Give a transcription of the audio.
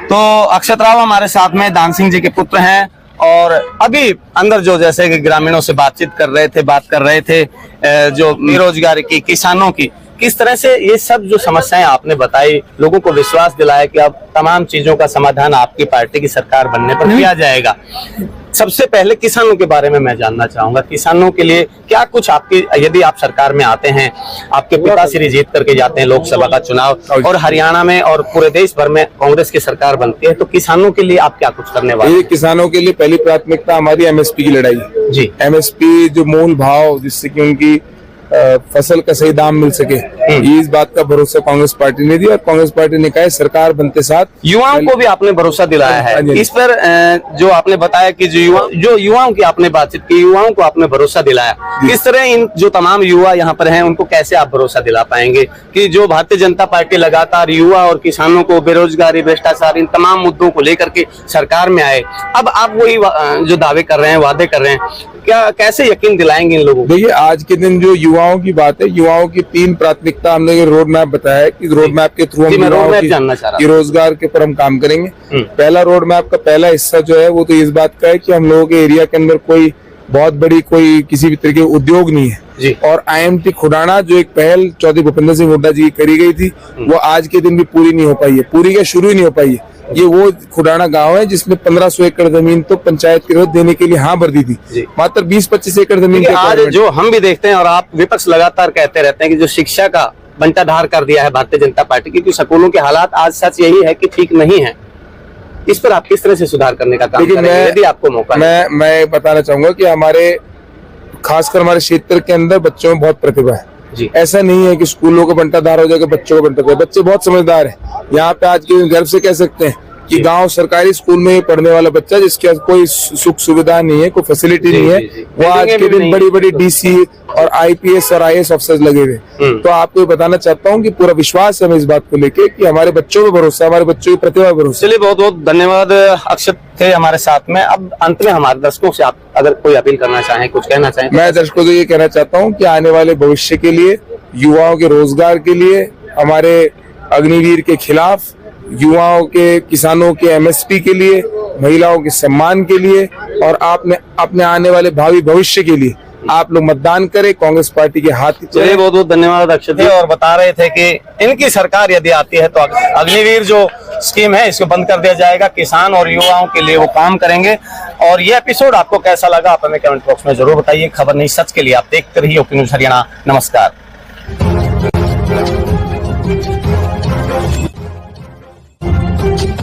तो अक्षत राव हमारे साथ में दान सिंह जी के पुत्र हैं और अभी अंदर जो जैसे कि ग्रामीणों से बात कर रहे थे जो बेरोजगारी की, किसानों की, किस तरह से ये सब जो समस्याएं आपने बताई, लोगों को विश्वास दिलाया कि अब तमाम चीजों का समाधान आपकी पार्टी की सरकार बनने पर किया जाएगा। सबसे पहले किसानों के बारे में मैं जानना चाहूंगा, किसानों के लिए क्या कुछ आपकी, यदि आप सरकार में आते हैं, आपके पिताश्री जीत करके जाते हैं लोकसभा का चुनाव और हरियाणा में और पूरे देश भर में कांग्रेस की सरकार बनती है, तो किसानों के लिए आप क्या कुछ करने वाले हैं? किसानों के लिए पहली प्राथमिकता हमारी एमएसपी की लड़ाई जी। एमएसपी जो मूल भाव, जिससे कि उनकी फसल का सही दाम मिल सके, इस बात का भरोसा कांग्रेस पार्टी ने दिया और कांग्रेस पार्टी ने कहा सरकार बनते साथ युवाओं को भी आपने भरोसा दिलाया है। इस पर जो आपने बताया कि जो युवाओं की आपने बातचीत की, युवाओं को आपने भरोसा दिलाया, किस तरह इन जो तमाम युवा यहाँ पर हैं उनको कैसे आप भरोसा दिला पाएंगे कि जो भारतीय जनता पार्टी लगातार युवा और किसानों को, बेरोजगारी, भ्रष्टाचार, इन तमाम मुद्दों को लेकर के सरकार में आए, अब आप वही जो दावे कर रहे हैं, वादे कर रहे हैं, क्या कैसे यकीन दिलाएंगे इन लोगों को? देखिए, आज के दिन जो युवाओं की बात है, युवाओं की 3 प्राथमिकता हमने रोड मैप बताया है कि रोड मैप के थ्रू हम रोजगार के ऊपर हम काम करेंगे। पहला रोड मैप का पहला हिस्सा जो है वो तो इस बात का है कि हम लोगों के एरिया के अंदर कोई बहुत बड़ी कोई किसी भी तरह के उद्योग नहीं है जी। और IMT खुडाना जो एक पहल चौधरी भूपेंद्र सिंह हुड्डा जी की करी गई थी, वो आज के दिन भी पूरी नहीं हो पाई है, पूरी क्या शुरू ही नहीं हो पाई है। ये वो खुडाना गांव है जिसमें 1500 एकड़ जमीन तो पंचायत की देने के लिए हाँ भर दी थी, मात्र 20-25 एकड़ जमीन के आज जो हम भी देखते हैं और आप विपक्ष लगातार कहते रहते हैं कि जो शिक्षा का बंटाधार कर दिया है भारतीय जनता पार्टी, क्योंकि स्कूलों के हालात आज सच यही है कि ठीक नहीं है। इस पर आप किस तरह से सुधार करने का काम करेंगे यदि आपको मौका? मैं बताना चाहूंगा कि हमारे खासकर हमारे क्षेत्र के अंदर बच्चों में बहुत प्रतिभा है जी। ऐसा नहीं है कि स्कूलों को बंटाधार हो जाएगा, बच्चों को बंटाधार। बच्चे बहुत समझदार है। यहाँ पे आज के गर्व से कह सकते हैं कि गांव सरकारी स्कूल में पढ़ने वाला बच्चा जिसके कोई सुख सुविधा नहीं है, कोई फैसिलिटी नहीं है, वो आज के दिन बड़ी बड़ी DC और IPS और IAS अफसर लगे हुए। तो आपको बताना चाहता हूँ कि पूरा विश्वास है हमें इस बात को लेके कि हमारे बच्चों पे भरोसा, हमारे बच्चों की प्रतिभा पर भरोसा। चलिए, बहुत बहुत धन्यवाद। अक्षत थे हमारे साथ में। अब अंत में हमारे दर्शकों से आप अगर कोई अपील करना चाहें, कुछ कहना चाहें? मैं दर्शकों से ये कहना चाहता हूँ कि आने वाले भविष्य के लिए, युवाओं के रोजगार के लिए, हमारे अग्निवीर के खिलाफ, युवाओं के, किसानों के MSP के लिए, महिलाओं के सम्मान के लिए और आपने अपने आने वाले भावी भविष्य के लिए आप लोग मतदान करें, कांग्रेस पार्टी के हाथ। चलिए, बहुत बहुत धन्यवाद अक्षत जी। और बता रहे थे कि इनकी सरकार यदि आती है तो अग्निवीर जो स्कीम है इसको बंद कर दिया जाएगा, किसान और युवाओं के लिए वो काम करेंगे। और ये एपिसोड आपको कैसा लगा आप हमें कमेंट बॉक्स में जरूर बताइए। खबर नहीं सच के लिए आप देखते रहिए OP न्यूज़ हरियाणा। नमस्कार।